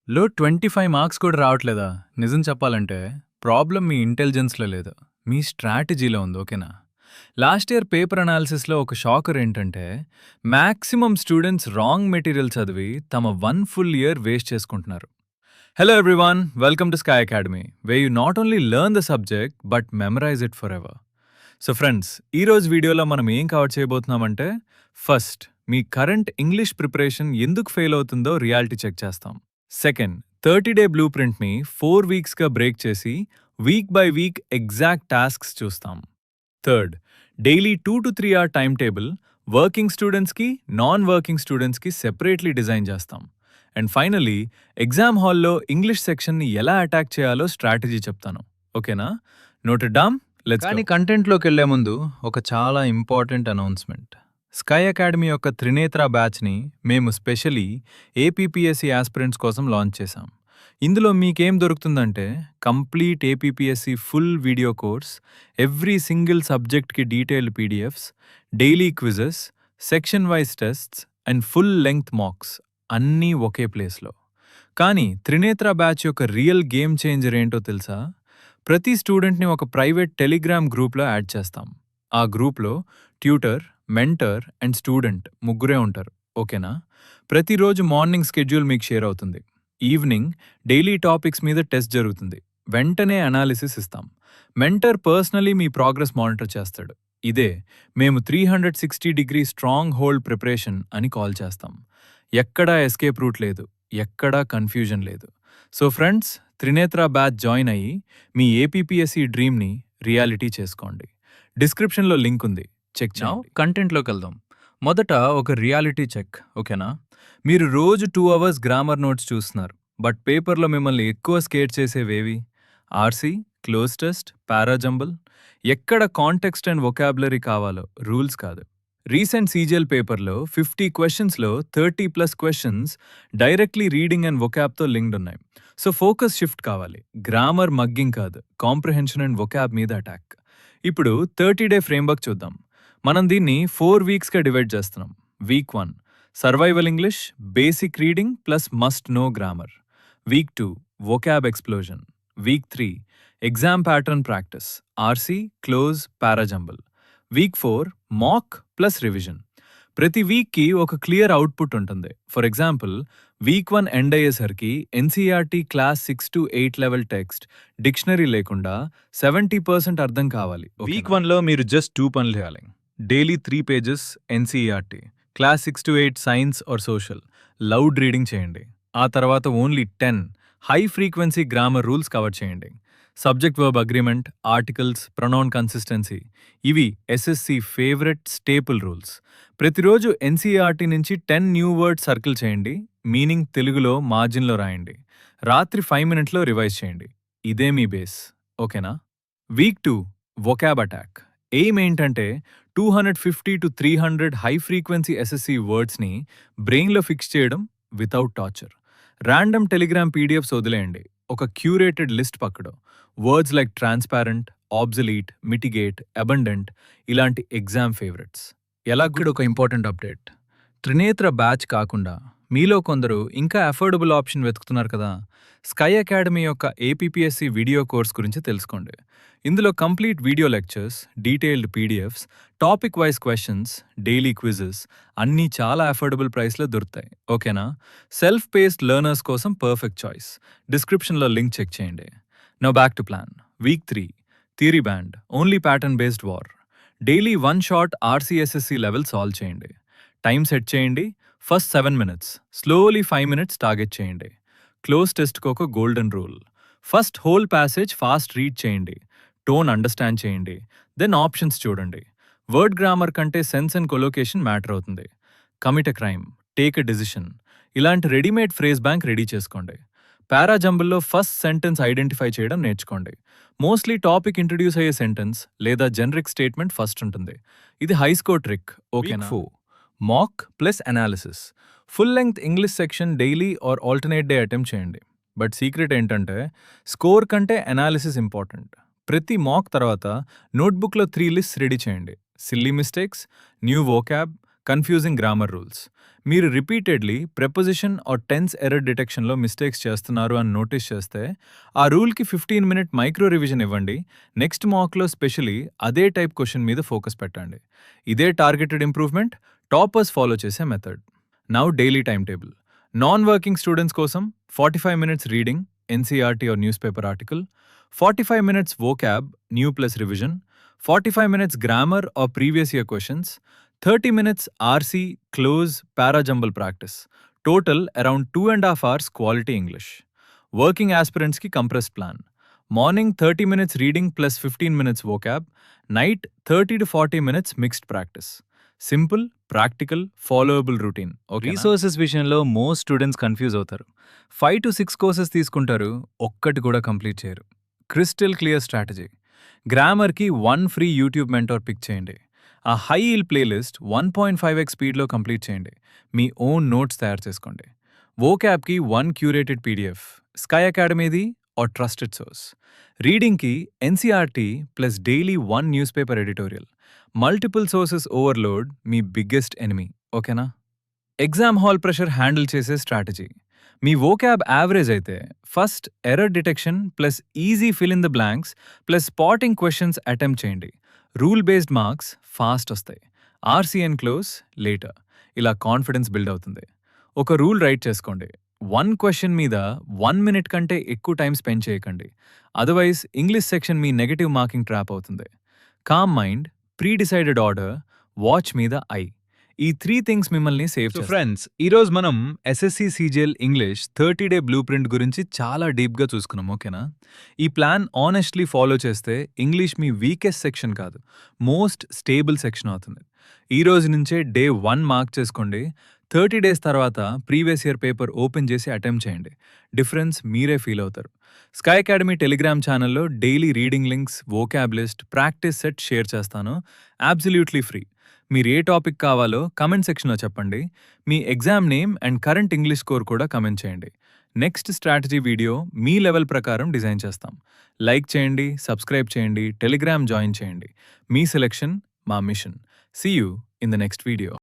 లో 25 మార్క్స్ కూడా రావట్లేదా? నిజం చెప్పాలంటే ప్రాబ్లమ్ మీ ఇంటెలిజెన్స్‌లో లేదు. మీ స్ట్రాటజీలో ఉంది. ఓకేనా? లాస్ట్ ఇయర్ పేపర్ అనాలిసిస్‌లో ఒక షాకర్ ఏంటంటే మాక్సిమం స్టూడెంట్స్ రాంగ్ మెటీరియల్ చదివి తమ 1 ఫుల్ ఇయర్ వేస్ట్ చేసుకుంటున్నారు. Hello everyone, welcome to sky academy where you not only learn the subject but memorise it forever. So friends, ఈరోజు వీడియోలో మనం ఏం కవర్ చేయబోతున్నామంటే ఫస్ట్, మీ కరెంట్ ఇంగ్లీష్ ప్రిపరేషన్ ఎందుకు ఫెయిల్ అవుతుందో రియాలిటీ చెక్ చేస్తాం. సెకండ్, 30-డే బ్లూ ప్రింట్ని 4 వీక్స్గా బ్రేక్ చేసి week by week exact tasks చూస్తాం. Third, daily 2 to 3 hour time table working స్టూడెంట్స్కి, నాన్ వర్కింగ్ స్టూడెంట్స్కి సెపరేట్లీ డిజైన్ చేస్తాం. అండ్ ఫైనలీ, ఎగ్జామ్ హాల్లో ఇంగ్లీష్ సెక్షన్ని ఎలా అటాక్ చేయాలో స్ట్రాటజీ చెప్తాను. ఓకేనా? Noted down? లెట్స్ కానీ గో. కంటెంట్లోకి వెళ్లే ముందు ఒక చాలా ఇంపార్టెంట్ అనౌన్స్మెంట్. స్కై అకాడమీ యొక్క త్రినేత్ర బ్యాచ్ని మేము స్పెషలీ ఏపీపీఎస్సీ ఆస్పిరెంట్స్ కోసం లాంచ్ చేశాం. ఇందులో మీకేం దొరుకుతుందంటే complete APPSC full video course, every single సబ్జెక్ట్కి detailed PDFs, daily quizzes, section wise tests and full length mocks అన్నీ ఒకే ప్లేస్లో. కానీ త్రినేత్ర బ్యాచ్ యొక్క రియల్ గేమ్ చేంజర్ ఏంటో తెలుసా? ప్రతి స్టూడెంట్ని ఒక ప్రైవేట్ టెలిగ్రామ్ గ్రూప్లో యాడ్ చేస్తాం. ఆ గ్రూప్లో ట్యూటర్, మెంటర్ అండ్ స్టూడెంట్ ముగ్గురే ఉంటారు. ఓకేనా? ప్రతిరోజు మార్నింగ్ స్కెడ్యూల్ మీకు షేర్ అవుతుంది. ఈవినింగ్ డైలీ టాపిక్స్ మీద టెస్ట్ జరుగుతుంది. వెంటనే అనాలిసిస్ ఇస్తాం. మెంటర్ పర్సనలీ మీ ప్రోగ్రెస్ మానిటర్ చేస్తాడు. ఇదే మేము 360-డిగ్రీ స్ట్రాంగ్ హోల్డ్ ప్రిపరేషన్ అని కాల్ చేస్తాం. ఎక్కడా ఎస్కేప్ రూట్ లేదు, ఎక్కడా కన్ఫ్యూజన్ లేదు. So friends, Trinetra batch join అయ్యి మీ ఏపీపీఎస్సీ డ్రీమ్ని రియాలిటీ చేసుకోండి. డిస్క్రిప్షన్లో లింక్ ఉంది, చెక్ నౌ చేయండి. కంటెంట్లోకి వెళ్దాం. మొదట ఒక రియాలిటీ చెక్. ఓకేనా? మీరు రోజు 2 అవర్స్ గ్రామర్ నోట్స్ చూస్తున్నారు, బట్ పేపర్లో మిమ్మల్ని ఎక్కువ స్కేర్ చేసేవేవి? RC, cloze test, parajumble. ఎక్కడ కాంటెక్స్ట్ అండ్ వొకాబులరీ కావాలో, రూల్స్ కాదు. రీసెంట్ సీజీఎల్ పేపర్లో 50 క్వశ్చన్స్లో 30+ క్వశ్చన్స్ డైరెక్ట్లీ రీడింగ్ అండ్ వొకాబ్తో లింక్డ్ ఉన్నాయి. సో ఫోకస్ షిఫ్ట్ కావాలి. గ్రామర్ మగ్గింగ్ కాదు, కాంప్రహెన్షన్ అండ్ వొకాబ్ మీద అటాక్. ఇప్పుడు 30-డే ఫ్రేమ్వర్క్ చూద్దాం. మనం దీన్ని 4 వీక్స్గా డివైడ్ చేస్తున్నాం. Week 1 survival English, basic reading plus must no grammar. Week 2 vocab explosion. Week 3 exam pattern practice, RC, close, parajumble. Week 4 మాక్ ప్లస్ రివిజన్. ప్రతి వీక్కి ఒక క్లియర్ అవుట్పుట్ ఉంటుంది. ఫర్ ఎగ్జాంపుల్, వీక్ 1 ఎండ్ అయ్యేసరికి NCERT class 6 to 8 level text, dictionary లేకుండా 70% అర్థం కావాలి. Week 1లో మీరు just 2 పనులు చేయాలి. Daily 3 pages NCERT, class 6 to 8 science or social, loud reading చేయండి. ఆ తర్వాత only 10 high frequency grammar rules cover చేయండి. Subject verb agreement, articles, pronoun consistency, ఇవి ఎస్ఎస్సి ఫేవరెట్ స్టేపుల్ రూల్స్. ప్రతిరోజు ఎన్సీఆర్టీ నుంచి 10 న్యూ వర్డ్స్ సర్కిల్ చేయండి. మీనింగ్ తెలుగులో మార్జిన్లో రాయండి. రాత్రి 5 మినిట్స్లో రివైజ్ చేయండి. ఇదే మీ బేస్. ఓకేనా? Week 2 vocab attack. ఎయిమ్ ఏంటంటే 250 to 300 హై ఫ్రీక్వెన్సీ ఎస్ఎస్సి వర్డ్స్ని బ్రెయిన్లో ఫిక్స్ చేయడం without torture. Random Telegram PDFs వదిలేయండి. ఒక క్యూరేటెడ్ లిస్ట్ పక్కడో. Words like transparent, obsolete, mitigate, abundant ఇలాంటి ఎగ్జామ్ ఫేవరెట్స్. ఇక్కడ ఒక ఇంపార్టెంట్ అప్డేట్. త్రినేత్ర బ్యాచ్ కాకుండా మీలో కొందరు ఇంకా అఫోర్డబుల్ ఆప్షన్ వెతుకుతున్నారు కదా. స్కై అకాడమీ యొక్క ఏపీపీఎస్సీ వీడియో కోర్స్ గురించి తెలుసుకోండి. ఇందులో complete video lectures, detailed PDFs, topic wise questions, daily quizzes అన్నీ చాలా అఫోర్డబుల్ ప్రైస్లో దొరుకుతాయి. ఓకేనా? సెల్ఫ్ పేస్డ్ లెర్నర్స్ కోసం పర్ఫెక్ట్ చాయిస్. డిస్క్రిప్షన్లో లింక్ చెక్ చేయండి. Now back to plan. Week 3 theory band, only pattern based war. Daily 1 short RC SSC level solve చేయండి. Time set చేయండి. First 7 minutes, slowly 5 minutes target చేయండి. Close టెస్ట్కి ఒక golden rule. First whole passage fast read చేయండి, tone understand చేయండి, then options చూడండి. Word grammar కంటే sense and collocation matter అవుతుంది. Commit a crime, take a decision ఇలాంటి రెడీమేడ్ ఫ్రేజ్ బ్యాంక్ రెడీ చేసుకోండి. పారాజంబుల్లో ఫస్ట్ సెంటెన్స్ ఐడెంటిఫై చేయడం నేర్చుకోండి. మోస్ట్లీ టాపిక్ ఇంట్రడ్యూస్ అయ్యే సెంటెన్స్ లేదా జనరిక్ స్టేట్మెంట్ ఫస్ట్ ఉంటుంది. ఇది హై స్కోర్ ట్రిక్. ఓకేనా? Mock plus analysis. Full length English section daily or alternate day attempt చేయండి. బట్ సీక్రెట్ ఏంటంటే స్కోర్ కంటే అనాలిసిస్ ఇంపార్టెంట్. ప్రతి మాక్ తర్వాత నోట్బుక్లో 3 లిస్ట్స్ రెడీ చేయండి. Silly mistakes, new vocab, confusing grammar rules. మీరు repeatedly preposition or tense error డిటెక్షన్లో mistakes చేస్తున్నారు అని నోటీస్ చేస్తే ఆ రూల్కి 15-minute మైక్రో రివిజన్ ఇవ్వండి. నెక్స్ట్ మాక్లో స్పెషలీ అదే టైప్ క్వశ్చన్ మీద ఫోకస్ పెట్టండి. ఇదే టార్గెటెడ్ ఇంప్రూవ్మెంట్ టాపర్స్ ఫాలో చేసే method. Now daily time table. Non working students కోసం 45 minutes reading NCERT or news paper article, 45 minutes vocab new plus revision, 45 minutes grammar or previous year questions, 30 minutes RC close parajumble practice. Total around 2.5 hours quality English. Working aspirants ki compressed plan. Morning 30 minutes reading plus 15 minutes vocab. Night 30 to 40 minutes mixed practice. Simple, practical, followable routine. Resources విషయంలో most students confuse అవుతారు. 5 to 6 courses తీసుకుంటారు, ఒక్కటి కూడా complete చేయరు. Crystal clear strategy. గ్రామర్కి 1 free YouTube mentor pick చేయండి. ఆ high eel playlist 1.5x స్పీడ్లో కంప్లీట్ చేయండి. మీ ఓన్ నోట్స్ తయారు చేసుకోండి. వోకాబ్కి 1 క్యూరేటెడ్ పీడిఎఫ్, స్కై అకాడమీది ఆర్ ట్రస్టెడ్ సోర్స్. రీడింగ్కి NCERT plus daily 1 news paper editorial. Multiple sources overload మీ బిగ్గెస్ట్ ఎనిమీ. ఓకేనా? ఎగ్జామ్ హాల్ ప్రెషర్ హ్యాండిల్ చేసే స్ట్రాటజీ. మీ వోకాబ్ యావరేజ్ అయితే first error detection plus easy fill in the blanks plus spotting questions attempt చేయండి. Rule based marks fast వస్తాయి. RC and cloze later. ఇలా confidence build అవుతుంది. ఒక rule right చేసుకోండి. 1 question మీద 1 minute కంటే ఎక్కువ టైం స్పెండ్ చేయకండి. అదర్వైజ్ ఇంగ్లీష్ సెక్షన్ మీ నెగటివ్ మార్కింగ్ ట్రాప్ అవుతుంది. Calm mind, pre decided order, watch మీద ఐ. ఈ 3 థింగ్స్ మిమ్మల్ని సేవ్ చేస్తాయి. ఫ్రెండ్స్, ఈరోజు మనం SSC CGL English 30-day blueprint గురించి చాలా డీప్గా చూసుకున్నాం. ఓకేనా? ఈ ప్లాన్ ఆనెస్ట్లీ ఫాలో చేస్తే ఇంగ్లీష్ మీ వీకెస్ట్ సెక్షన్ కాదు, మోస్ట్ స్టేబుల్ సెక్షన్ అవుతుంది. ఈ రోజు నుంచే డే 1 మార్క్ చేసుకోండి. 30 days తర్వాత ప్రీవియస్ ఇయర్ పేపర్ ఓపెన్ చేసి అటెంప్ట్ చేయండి. డిఫరెన్స్ మీరే ఫీల్ అవుతారు. స్కై అకాడమీ టెలిగ్రామ్ ఛానల్లో daily reading links, vocab list, practice set share చేస్తాను. Absolutely free. మీరు ఏ టాపిక్ కావాలో కమెంట్ సెక్షన్లో చెప్పండి. మీ exam name and current English score కూడా కమెంట్ చేయండి. నెక్స్ట్ స్ట్రాటజీ వీడియో మీ లెవెల్ ప్రకారం డిజైన్ చేస్తాం. లైక్ చేయండి, సబ్స్క్రైబ్ చేయండి, టెలిగ్రామ్ జాయిన్ చేయండి. మీ సెలెక్షన్ మా mission. See you in the next video.